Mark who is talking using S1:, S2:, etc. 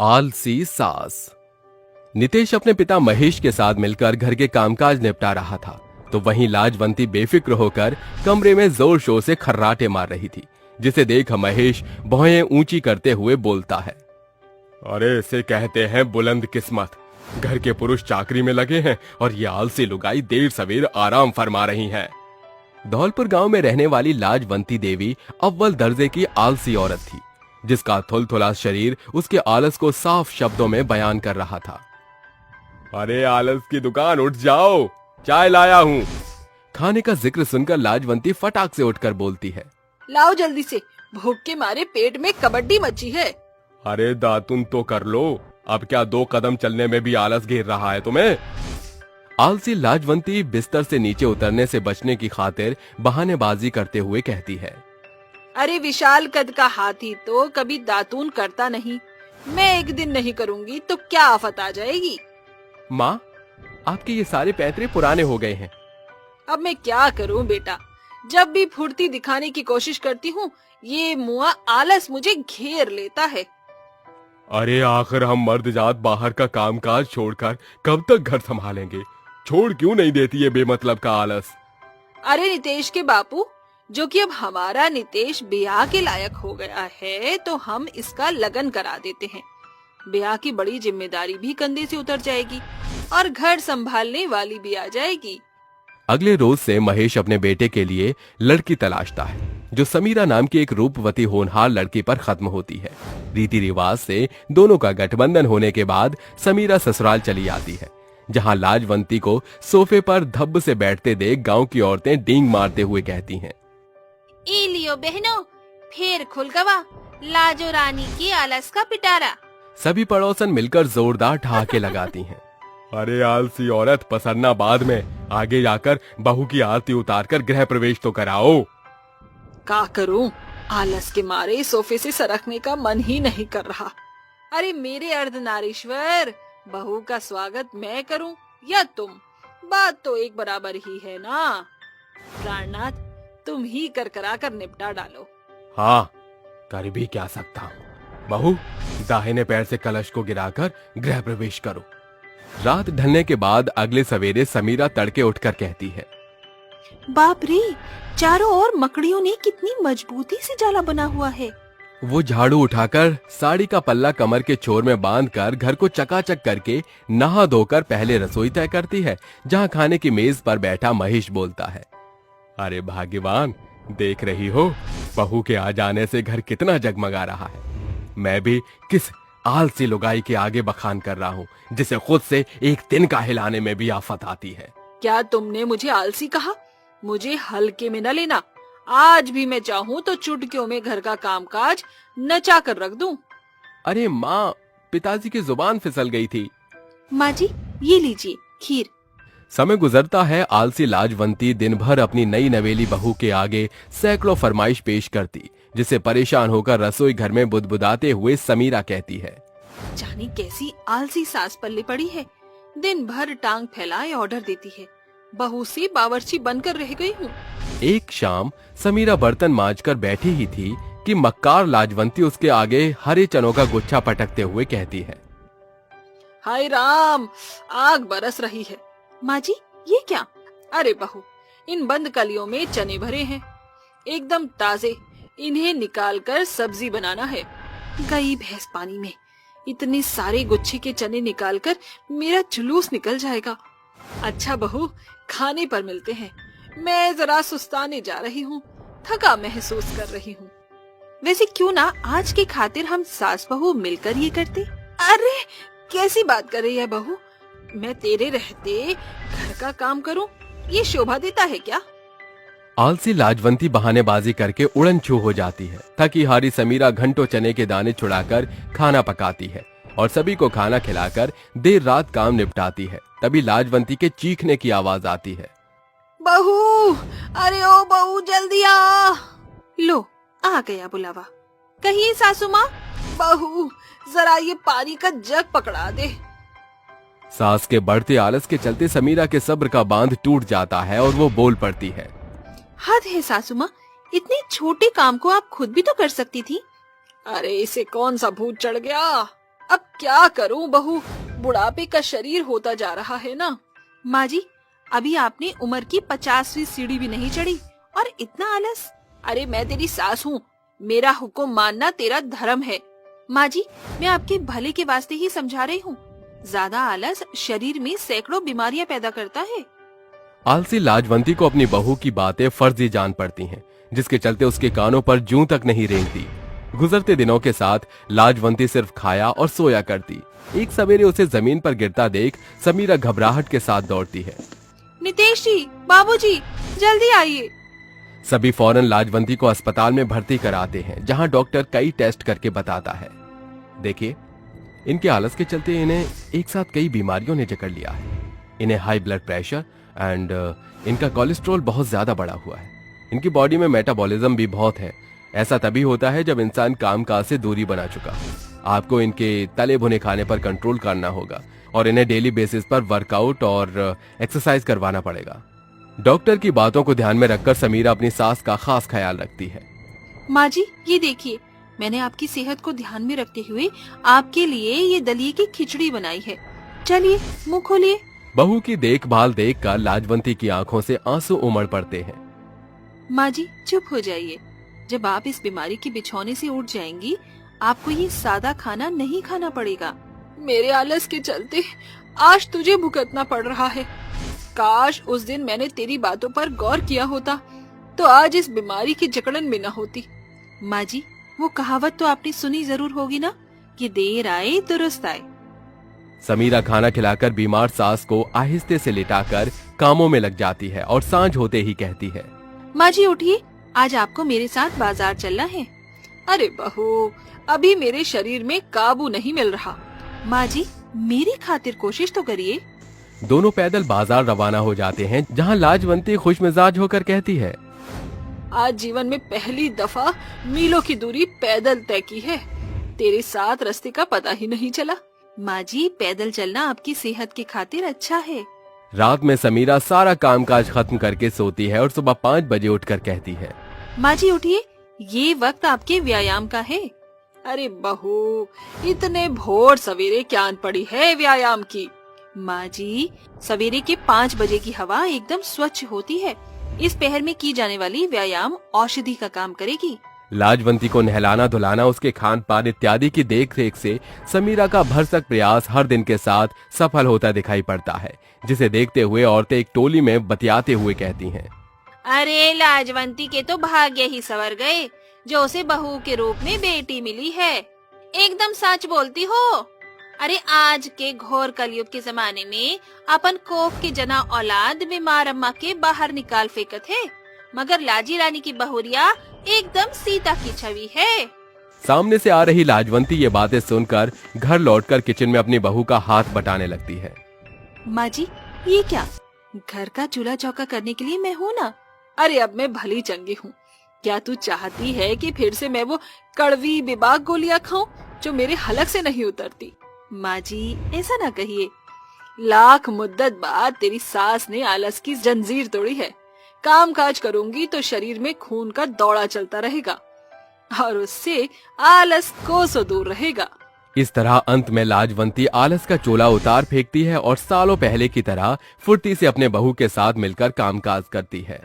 S1: आलसी सास। नितेश अपने पिता महेश के साथ मिलकर घर के कामकाज निपटा रहा था, तो वहीं लाजवंती बेफिक्र होकर कमरे में जोर शोर से खर्राटे मार रही थी, जिसे देख महेश भौहें ऊंची करते हुए बोलता है, अरे इसे कहते हैं बुलंद किस्मत। घर के पुरुष चाकरी में लगे हैं और ये आलसी लुगाई देर सवेर आराम फरमा रही हैं। धौलपुर गांव में रहने वाली लाजवंती देवी अव्वल दर्जे की आलसी औरत थी, जिसका थुलथुला शरीर उसके आलस को साफ शब्दों में बयान कर रहा था। अरे आलस की दुकान, उठ जाओ, चाय लाया हूँ। खाने का जिक्र सुनकर लाजवंती फटाक से उठकर बोलती है,
S2: लाओ जल्दी से, भूख के मारे पेट में कबड्डी मची है।
S1: अरे दातुन तो कर लो, अब क्या 2 कदम चलने में भी आलस घेर रहा है तुम्हें। आलसी लाजवंती बिस्तर से नीचे उतरने से बचने की खातिर बहानेबाजी करते हुए कहती है,
S2: अरे विशाल कद का हाथी तो कभी दातून करता नहीं, मैं एक दिन नहीं करूंगी तो क्या आफत आ जाएगी।
S1: माँ, आपके ये सारे पैतरे पुराने हो गए हैं।
S2: अब मैं क्या करूं बेटा, जब भी फुर्ती दिखाने की कोशिश करती हूँ ये मुआ आलस मुझे घेर लेता है।
S1: अरे आखिर हम मर्द जात बाहर का कामकाज छोड़कर कब तक घर संभालेंगे। छोड़ क्यों नहीं देती ये बेमतलब का आलस।
S2: अरे नितेश के बापू, जो कि अब हमारा नितेश ब्याह के लायक हो गया है तो हम इसका लगन करा देते हैं। ब्याह की बड़ी जिम्मेदारी भी कंधे से उतर जाएगी और घर संभालने वाली भी आ जाएगी।
S1: अगले रोज से महेश अपने बेटे के लिए लड़की तलाशता है, जो समीरा नाम की एक रूपवती होनहार लड़की पर खत्म होती है। रीति रिवाज से दोनों का गठबंधन होने के बाद समीरा ससुराल चली आती है, जहां लाजवंती को सोफे पर धब्ब से बैठते देख गांव की औरतें डींग मारते हुए कहती हैं,
S3: ए लियो बहनों, फिर खुल गवा लाजो रानी की आलस का पिटारा।
S1: सभी पड़ोसन मिलकर जोरदार ठहाके लगाती हैं। अरे आलसी औरत, पसरना बाद में, आगे जाकर बहू की आरती उतारकर गृह प्रवेश तो कराओ।
S2: क्या करूं, आलस के मारे सोफे से सरकने का मन ही नहीं कर रहा। अरे मेरे अर्धनारीश्वर, बहू का स्वागत मैं करूं या तुम, बात तो एक बराबर ही है ना। प्राणनाथ, तुम ही करकरा कर निपटा डालो।
S1: हाँ, कर भी क्या सकता हूँ। बहू, दाहिने पैर से कलश को गिराकर गृह प्रवेश करो। रात ढलने के बाद अगले सवेरे समीरा तड़के उठकर कहती है,
S2: बाप रे, चारों ओर मकड़ियों ने कितनी मजबूती से जाला बना हुआ है।
S1: वो झाड़ू उठाकर साड़ी का पल्ला कमर के छोर में बांधकर घर को चकाचक करके नहा धोकर पहले रसोई तय करती है, जहाँ खाने की मेज पर बैठा महेश बोलता है, अरे भाग्यवान, देख रही हो बहू के आ जाने से घर कितना जगमगा रहा है। मैं भी किस आलसी लुगाई के आगे बखान कर रहा हूँ, जिसे खुद से एक तिनका हिलाने में भी आफत आती है।
S2: क्या तुमने मुझे आलसी कहा? मुझे हल्के में न लेना। आज भी मैं चाहूँ तो चुटकियों में घर का कामकाज नचा कर रख दूं।
S1: अरे माँ, पिताजी की जुबान फिसल गई थी।
S2: माँ जी, ये लीजिए खीर।
S1: समय गुजरता है, आलसी लाजवंती दिन भर अपनी नई नवेली बहू के आगे सैकड़ों फरमाइश पेश करती, जिसे परेशान होकर रसोई घर में बुदबुदाते हुए समीरा कहती है,
S2: जाने कैसी आलसी सास पल्ले पड़ी है। दिन भर टांग फैलाए ऑर्डर देती है, बहू से बावर्ची बनकर रह गई हूँ।
S1: एक शाम समीरा बर्तन मांजकर बैठी ही थी कि मक्कार लाजवंती उसके आगे हरे चनों का गुच्छा पटकते हुए कहती है,
S2: हाय राम, आग बरस रही है। माँ जी, ये क्या? अरे बहू, इन बंद कलियों में चने भरे हैं, एकदम ताजे। इन्हें निकालकर सब्जी बनाना है। गई भैंस पानी में। इतने सारे गुच्छे के चने निकालकर मेरा जुलूस निकल जाएगा। अच्छा बहू, खाने पर मिलते हैं। मैं जरा सुस्ताने जा रही हूँ, थका महसूस कर रही हूँ। वैसे क्यों ना आज की खातिर हम सास बहू मिलकर ये करते? अरे कैसी बात कर रही है बहू? मैं तेरे रहते घर का काम करूं, ये शोभा देता है क्या?
S1: आलसी लाजवंती बहानेबाजी करके उड़न छू हो जाती है। थकी हारी समीरा घंटों चने के दाने छुड़ाकर खाना पकाती है और सभी को खाना खिलाकर देर रात काम निपटाती है। तभी लाजवंती के चीखने की आवाज आती है,
S2: बहू, अरे ओ बहू, जल्दी आ। लो, आ गया बुलावा। कहिए सासू माँ। बहू, जरा ये पानी का जग पकड़ा दे।
S1: सास के बढ़ते आलस के चलते समीरा के सब्र का बांध टूट जाता है और वो बोल पड़ती है,
S2: हद है सासू माँ, इतने छोटे काम को आप खुद भी तो कर सकती थी। अरे इसे कौन सा भूत चढ़ गया? अब क्या करूं बहू, बुढ़ापे का शरीर होता जा रहा है ना।
S3: माँ जी, अभी आपने उम्र की 50वीं सीढ़ी भी नहीं चढ़ी और इतना आलस।
S2: अरे मैं तेरी सास हूँ, मेरा हुक्म मानना तेरा धर्म है।
S3: माँ जी, मैं आपके भले के वास्ते ही समझा रही हूँ। ज्यादा आलस शरीर में सैकड़ों बीमारियां पैदा करता है।
S1: आलसी लाजवंती को अपनी बहू की बातें फर्जी जान पड़ती हैं, जिसके चलते उसके कानों पर जूं तक नहीं रेंगती। गुजरते दिनों के साथ लाजवंती सिर्फ खाया और सोया करती। एक सवेरे उसे जमीन पर गिरता देख समीरा घबराहट के साथ दौड़ती है।
S3: नितेश जी, बाबूजी, जल्दी आइए।
S1: सभी फौरन लाजवंती को अस्पताल में भर्ती कराते हैं, जहां डॉक्टर कई टेस्ट करके बताता है, देखिए, इनके आलस के चलते इन्हें एक साथ कई बीमारियों ने जकड़ लिया है। इन्हें हाई ब्लड प्रेशर एंड इनका कोलेस्ट्रॉल बहुत ज्यादा बढ़ा हुआ है। इनकी बॉडी में मेटाबॉलिज्म भी बहुत है। ऐसा तभी होता है जब इंसान कामकाज से दूरी बना चुका हो। आपको इनके तले भुने खाने पर कंट्रोल करना होगा और इन्हें डेली बेसिस पर वर्कआउट और एक्सरसाइज करवाना पड़ेगा। डॉक्टर की बातों को ध्यान में रखकर समीरा अपनी सास का खास ख्याल रखती है।
S3: माँ जी, ये देखिए, मैंने आपकी सेहत को ध्यान में रखते हुए आपके लिए ये दलिए की खिचड़ी बनाई है। चलिए, मुंह खोलिए।
S1: बहू की देखभाल देखकर लाजवंती की आंखों से आंसू उमड़ पड़ते हैं।
S3: माँ जी, चुप हो जाइए। जब आप इस बीमारी के बिछौने से उठ जाएंगी, आपको ये सादा खाना नहीं खाना पड़ेगा।
S2: मेरे आलस के चलते आज तुझे भुगतना पड़ रहा है। काश उस दिन मैंने तेरी बातों पर गौर किया होता, तो आज इस बीमारी की जकड़न में न होती।
S3: माँ जी, वो कहावत तो आपने सुनी जरूर होगी ना, कि देर आए दुरुस्त आए।
S1: समीरा खाना खिलाकर बीमार सास को आहिस्ते से लिटाकर कामों में लग जाती है और सांझ होते ही कहती है,
S3: माँ जी उठिए, आज आपको मेरे साथ बाजार चलना है।
S2: अरे बहू, अभी मेरे शरीर में काबू नहीं मिल रहा।
S3: माँ जी, मेरी खातिर कोशिश तो करिए।
S1: दोनों पैदल बाजार रवाना हो जाते हैं, जहां लाजवंती खुशमिजाज होकर कहती है,
S2: आज जीवन में पहली दफा मीलों की दूरी पैदल तय की है। तेरे साथ रास्ते का पता ही नहीं चला।
S3: माँ जी, पैदल चलना आपकी सेहत की खातिर अच्छा है।
S1: रात में समीरा सारा कामकाज खत्म करके सोती है और सुबह 5 बजे उठकर कहती है,
S3: माँ जी उठिए, ये वक्त आपके व्यायाम का है।
S2: अरे बहू, इतने भोर सवेरे क्या आन पड़ी है व्यायाम की।
S3: माँ जी, सवेरे के 5 बजे की हवा एकदम स्वच्छ होती है। इस पहर में की जाने वाली व्यायाम औषधि का काम करेगी।
S1: लाजवंती को नहलाना धुलाना, उसके खान पान इत्यादि की देख रेख से समीरा का भरसक प्रयास हर दिन के साथ सफल होता दिखाई पड़ता है, जिसे देखते हुए औरतें एक टोली में बतियाते हुए कहती हैं,
S3: अरे लाजवंती के तो भाग्य ही संवर गए, जो उसे बहू के रूप में बेटी मिली है। एकदम सच बोलती हो। अरे आज के घोर कलयुग के जमाने में अपन कोख के जना औलाद बीमार अम्मा के बाहर निकाल फेंकत है, मगर लाजी रानी की बहुरिया एकदम सीता की छवि है।
S1: सामने से आ रही लाजवंती ये बातें सुनकर घर लौटकर किचन में अपनी बहू का हाथ बटाने लगती है।
S3: माँ जी, ये क्या? घर का चूल्हा चौका करने के लिए मैं हूँ ना।
S2: अरे अब मैं भली चंगी हूँ। क्या तू चाहती है कि फिर से मैं वो कड़वी बेबाक गोलियां खाऊं जो मेरे हलक से नहीं उतरती?
S3: माँ जी, ऐसा ना कहिए।
S2: लाख मुद्दत बाद तेरी सास ने आलस की जंजीर तोड़ी है। काम काज करूंगी तो शरीर में खून का दौड़ा चलता रहेगा और उससे आलस कोसों दूर रहेगा।
S1: इस तरह अंत में लाजवंती आलस का चोला उतार फेंकती है और सालों पहले की तरह फुर्ती से अपने बहू के साथ मिलकर कामकाज करती है।